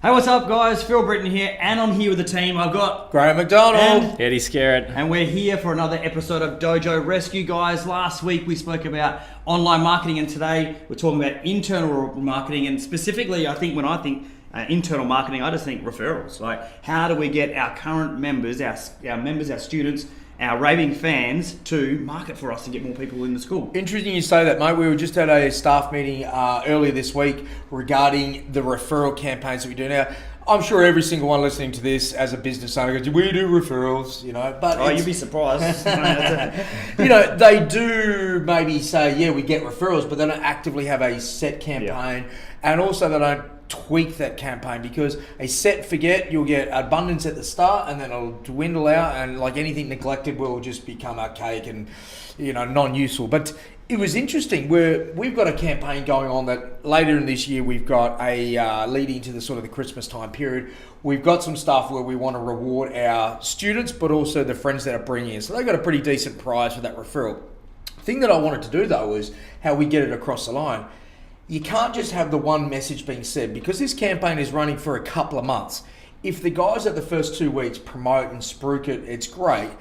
Hey, what's up, guys? Phil Britton here, and I'm here with the team. I've got Graham McDonald, and Eddie Scarrett, and we're here for another episode of Dojo Rescue, guys. Last week we spoke about online marketing, and today we're talking about internal marketing, and specifically, I think internal marketing, I just think referrals. Like, how do we get our current members, our students, our raving fans to market for us to get more people in the school? Interesting you say that, mate. We were just at a staff meeting earlier this week regarding the referral campaigns that we do now. I'm sure every single one listening to this as a business owner goes, we do referrals, but you'd be surprised. They do maybe say, yeah, we get referrals, but they don't actively have a set campaign, and also they don't tweak that campaign, because a set forget, you'll get abundance at the start and then it'll dwindle out, and like anything neglected will just become archaic and non-useful. But it was interesting, we've got a campaign going on that later in this year we've got a leading to the sort of the Christmas time period. We've got some stuff where we want to reward our students but also the friends that are bringing in, so they got a pretty decent prize for that referral. The thing that I wanted to do though is how we get it across the line. You can't just have the one message being said, because this campaign is running for a couple of months. If the guys at the first 2 weeks promote and spruik it, it's great.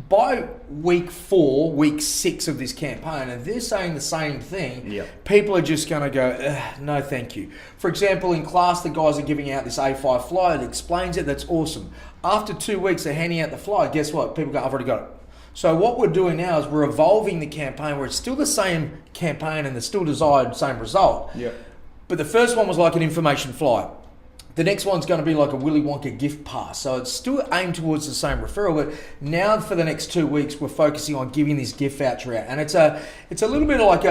By week 4, week 6 of this campaign, and they're saying the same thing, people are just going to go, no thank you. For example, in class, the guys are giving out this A5 flyer that explains it. That's awesome. After 2 weeks, they're handing out the flyer. Guess what? People go, I've already got it. So what we're doing now is we're evolving the campaign where it's still the same campaign and the still desired same result. Yeah. But the first one was like an information flyer. The next one's going to be like a Willy Wonka gift pass. So it's still aimed towards the same referral, but now for the next 2 weeks, we're focusing on giving this gift voucher out. And it's a little bit like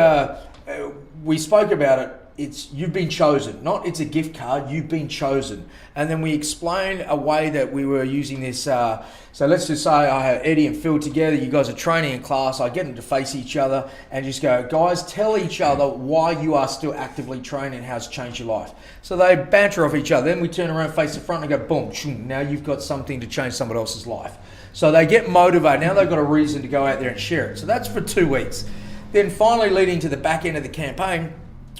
we spoke about it. It's you've been chosen, not it's a gift card, you've been chosen. And then we explain a way that we were using this. So let's just say I have Eddie and Phil together, you guys are training in class, I get them to face each other and just go, guys, tell each other why you are still actively training and how it's changed your life. So they banter off each other, then we turn around, face the front and go, boom, shoom, now you've got something to change someone else's life. So they get motivated, now they've got a reason to go out there and share it. So that's for 2 weeks. Then finally leading to the back end of the campaign,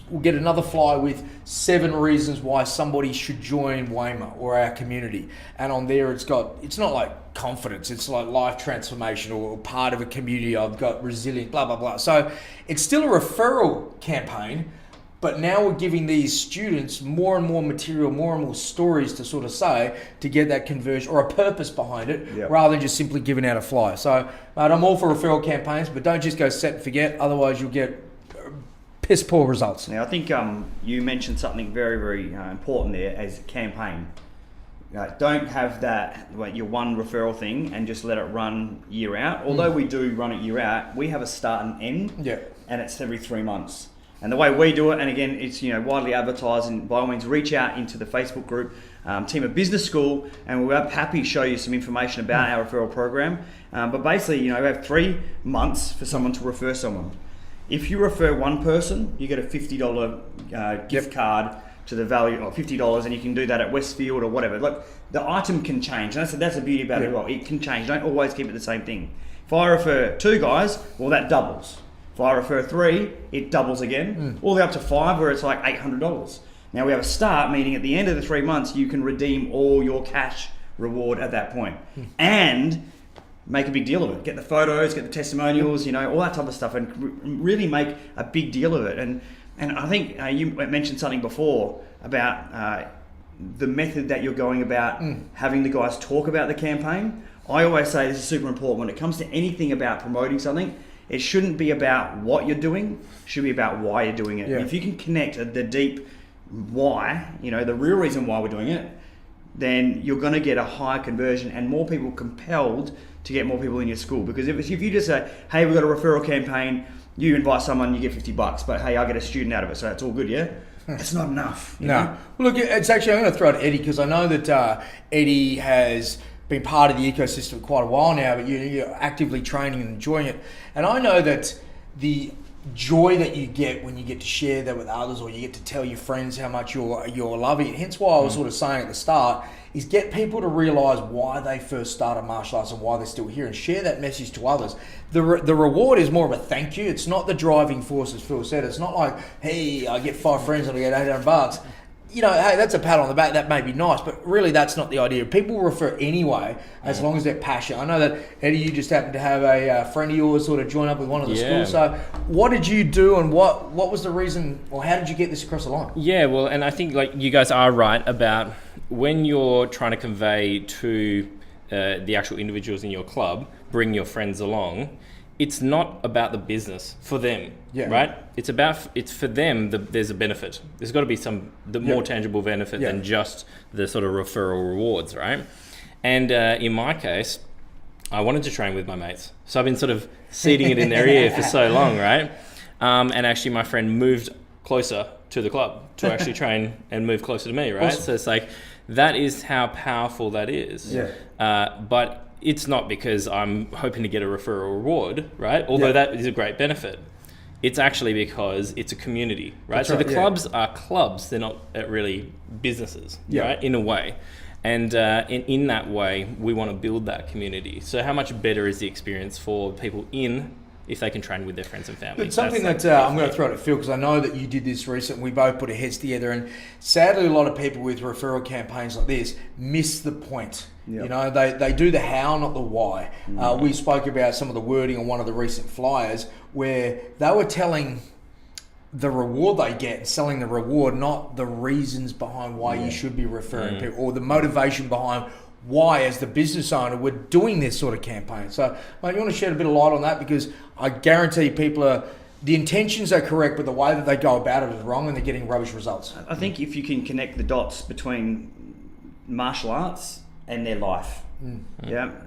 we'll get another flyer with 7 reasons why somebody should join WAMA or our community. And on there it's not like confidence, it's like life transformation or part of a community. I've got resilient, blah, blah, blah. So it's still a referral campaign, but now we're giving these students more and more material, more and more stories to sort of say to get that conversion or a purpose behind it, rather than just simply giving out a flyer. So mate, I'm all for referral campaigns, but don't just go set and forget, otherwise you'll get piss poor results. Now, I think you mentioned something very, very important there as a campaign. Don't have your one referral thing and just let it run year out. Although we do run it year out, we have a start and end, and it's every 3 months. And the way we do it, and again, it's widely advertised, and by all means, reach out into the Facebook group, TIMA Business School, and we'll be happy to show you some information about our referral program. But basically, we have 3 months for someone to refer someone. If you refer one person, you get a $50 gift card to the value of $50, and you can do that at Westfield or whatever. Look, the item can change. That's the beauty about it. Well, it can change. Don't always keep it the same thing. If I refer 2 guys, well, that doubles. If I refer 3, it doubles again. All the way up to 5, where it's like $800. Now we have a start, meaning at the end of the 3 months, you can redeem all your cash reward at that point. And make a big deal of it. Get the photos, get the testimonials, all that type of stuff, and really make a big deal of it. And I think you mentioned something before about the method that you're going about having the guys talk about the campaign. I always say this is super important. When it comes to anything about promoting something, it shouldn't be about what you're doing, it should be about why you're doing it. Yeah. If you can connect the deep why, the real reason why we're doing it, then you're going to get a higher conversion and more people compelled to get more people in your school. Because if you just say, hey, we've got a referral campaign, you invite someone, you get $50, but hey, I get a student out of it, so it's all good, yeah? It's not enough. You know? Well, look, it's actually, I'm going to throw it at Eddie, because I know that Eddie has been part of the ecosystem for quite a while now, but you're actively training and enjoying it. And I know that the joy that you get when you get to share that with others, or you get to tell your friends how much you're loving it. Hence why I was sort of saying at the start, is get people to realise why they first started martial arts and why they're still here, and share that message to others. The reward is more of a thank you. It's not the driving force, as Phil said. It's not like, hey, I get 5 friends and I get $800. you know, hey, that's a pat on the back. That may be nice, but really, that's not the idea. People refer anyway, as long as they're passionate. I know that Eddie, you just happened to have a friend of yours sort of join up with one of the schools. So, what did you do, and what was the reason, or how did you get this across the line? Yeah, well, and I think like you guys are right about when you're trying to convey to the actual individuals in your club, bring your friends along. It's not about the business for them, right? It's for them. There's a benefit. There's got to be the more tangible benefit than just the sort of referral rewards, right? And in my case, I wanted to train with my mates, so I've been sort of seeding it in their ear for so long, right? And actually, my friend moved closer to the club to actually train and move closer to me, right? Awesome. So it's like that is how powerful that is. But it's not because I'm hoping to get a referral reward, right? Although that is a great benefit. It's actually because it's a community, right? That's so the clubs are clubs. They're not really businesses, right? In a way. And in that way, we want to build that community. So how much better is the experience for people if they can train with their friends and family? But something that I'm going to throw it at Phil, because I know that you did this recently. We both put our heads together, and sadly, a lot of people with referral campaigns like this miss the point. You know, they do the how, not the why. We spoke about some of the wording on one of the recent flyers where they were telling the reward they get and selling the reward, not the reasons behind why you should be referring people, or the motivation behind why, as the business owner, we're doing this sort of campaign. So, mate, you want to shed a bit of light on that, because I guarantee the intentions are correct, but the way that they go about it is wrong, and they're getting rubbish results. I think if you can connect the dots between martial arts and their life,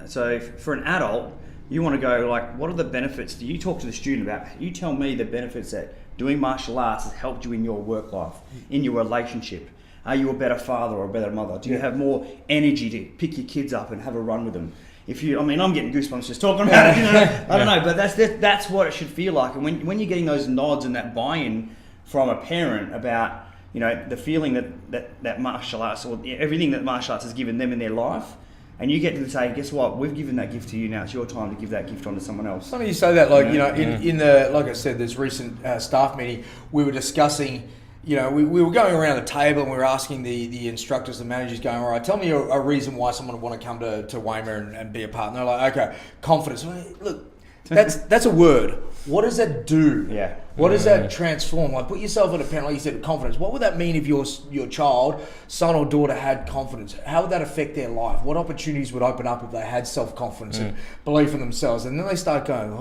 so for an adult, you want to go like, what are the benefits? Do you talk to the student about? You tell me the benefits that doing martial arts has helped you in your work life, in your relationship. Are you a better father or a better mother? Do you have more energy to pick your kids up and have a run with them? I'm getting goosebumps just talking about it. I don't know, but that's what it should feel like. And when you're getting those nods and that buy-in from a parent about, the feeling that martial arts, or everything that martial arts has given them in their life, and you get to say, guess what? We've given that gift to you. Now it's your time to give that gift on to someone else. Funny you say that. Like in the, like I said, this recent staff meeting, we were discussing. We were going around the table and we were asking the instructors, the managers, going, all right, tell me a reason why someone would want to come to Weymouth and be a part. And they're like, okay, confidence. Look, that's a word. What does that do? Yeah. What does that transform? Like, put yourself in a pen, like you said, confidence. What would that mean if your child, son or daughter, had confidence? How would that affect their life? What opportunities would open up if they had self-confidence and belief in themselves? And then they start going,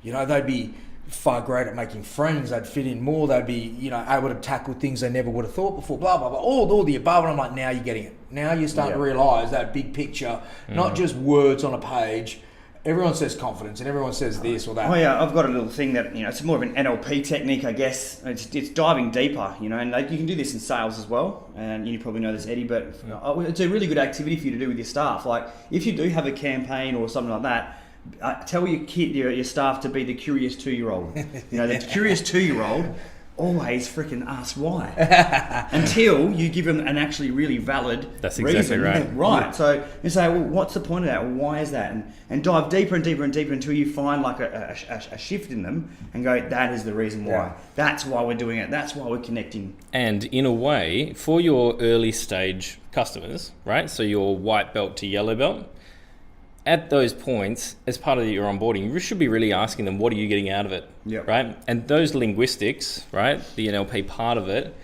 they'd be far greater at making friends, they'd fit in more, they'd be, able to tackle things they never would have thought before, blah, blah, blah, all the above. And I'm like, now you're getting it. Now you're starting to realise that big picture, not just words on a page. Everyone says confidence and everyone says this or that. Oh yeah, I've got a little thing that, it's more of an NLP technique, I guess. It's diving deeper, and you can do this in sales as well. And you probably know this, Eddie, but it's a really good activity for you to do with your staff. Like, if you do have a campaign or something like that, tell your kid, your staff, to be the curious 2-year-old. The curious 2-year-old always freaking asks why, until you give them an actually really valid That's reason. Exactly right. Right. So you say, well, what's the point of that? Well, why is that? And dive deeper and deeper and deeper until you find like a shift in them and go, that is the reason why. Yeah. That's why we're doing it. That's why we're connecting. And in a way, for your early stage customers, right? So your white belt to yellow belt, at those points, as part of your onboarding, you should be really asking them, what are you getting out of it, right? And those linguistics, right, the NLP part of it,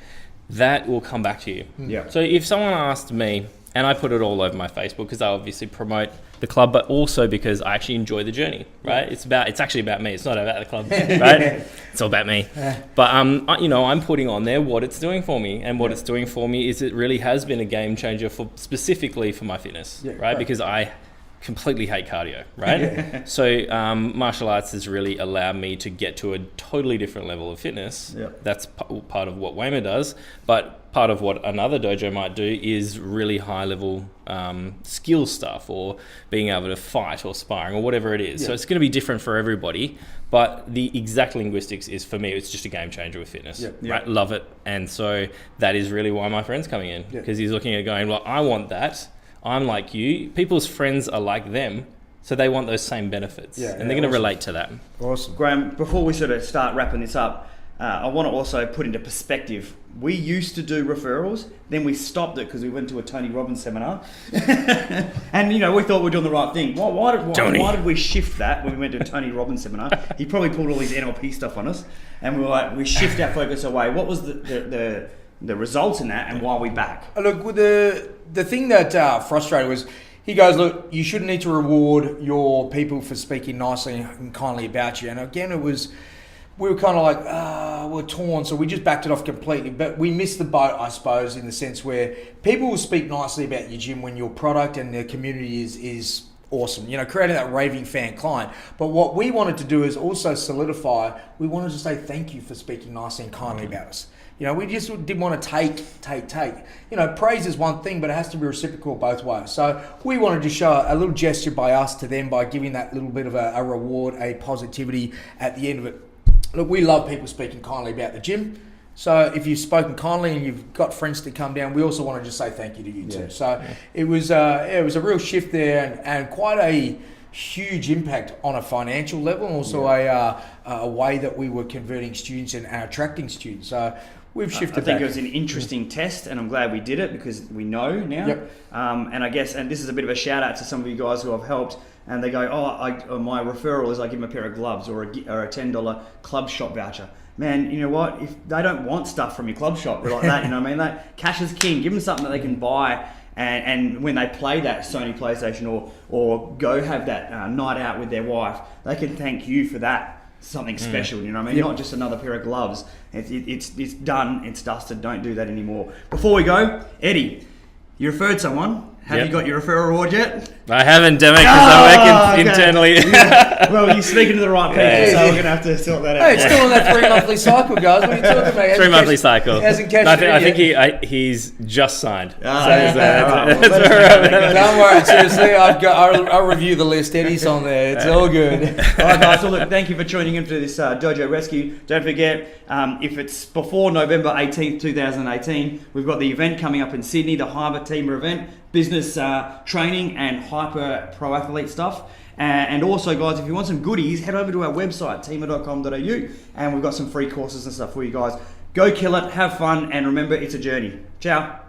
that will come back to you. Yeah. So if someone asked me, and I put it all over my Facebook because I obviously promote the club, but also because I actually enjoy the journey, right? It's actually about me. It's not about the club, right? It's all about me. But I'm putting on there what it's doing for me, and what it's doing for me is it really has been a game changer specifically for my fitness, right? Because I completely hate cardio, right? So martial arts has really allowed me to get to a totally different level of fitness. That's part of what Weymouth does, but part of what another dojo might do is really high level skill stuff, or being able to fight or sparring or whatever it is. So it's going to be different for everybody, but the exact linguistics is, for me, it's just a game changer with fitness. Right? Love it. And so that is really why my friend's coming in, because he's looking at going, well, I want that. I'm like you. People's friends are like them, so they want those same benefits, and they're going to relate to that. Awesome. Graham, before we sort of start wrapping this up, I want to also put into perspective. We used to do referrals, then we stopped it because we went to a Tony Robbins seminar, and we thought we were doing the right thing. Why did we shift that when we went to a Tony Robbins seminar? He probably pulled all his NLP stuff on us, and we were like, we shift our focus away. What was the results in that, and why are we back? Look, with the thing that frustrated was, he goes, look, you shouldn't need to reward your people for speaking nicely and kindly about you. And again, we were kind of like, we're torn, so we just backed it off completely. But we missed the boat, I suppose, in the sense where people will speak nicely about your gym when your product and the community is awesome. Creating that raving fan client. But what we wanted to do is also solidify, we wanted to say thank you for speaking nicely and kindly about us. We just didn't want to take. Praise is one thing, but it has to be reciprocal both ways. So we wanted to show a little gesture by us to them by giving that little bit of a reward, a positivity at the end of it. Look, we love people speaking kindly about the gym. So if you've spoken kindly and you've got friends to come down, we also want to just say thank you to you too. So it was a real shift there and quite a huge impact on a financial level, and also a way that we were converting students and attracting students. So we've shifted I think back. it was an interesting test, and I'm glad we did it because we know now. Yep. And I guess, and this is a bit of a shout out to some of you guys who I've helped, and they go, my referral is I give them a pair of gloves or a $10 club shop voucher. Man, you know what? If they don't want stuff from your club shop like that, like cash is king. Give them something that they can buy. And when they play that Sony PlayStation or go have that night out with their wife, they can thank you for that, something special, Not just another pair of gloves. It's done, it's dusted, don't do that anymore. Before we go, Eddie, you referred someone. Have you got your referral reward yet? I haven't, damn it, because I'm working internally. Well, you're speaking to the right people, so we're going to have to sort that out. Hey, it's still on that 3 monthly cycle, guys. What are you talking about? 3-monthly cycle. Hasn't cashed I in think yet. he's just signed. Don't worry, seriously. I'll review the list. Eddie's on there. It's all good. All right, guys. So look, thank you for tuning in to this Dojo Rescue. Don't forget, if it's before November 18th, 2018, we've got the event coming up in Sydney, the Hyper TIMA event, business training and hyper pro athlete stuff. And also, guys, if you want some goodies, head over to our website, tima.com.au, and we've got some free courses and stuff for you guys. Go kill it, have fun, and remember, it's a journey. Ciao.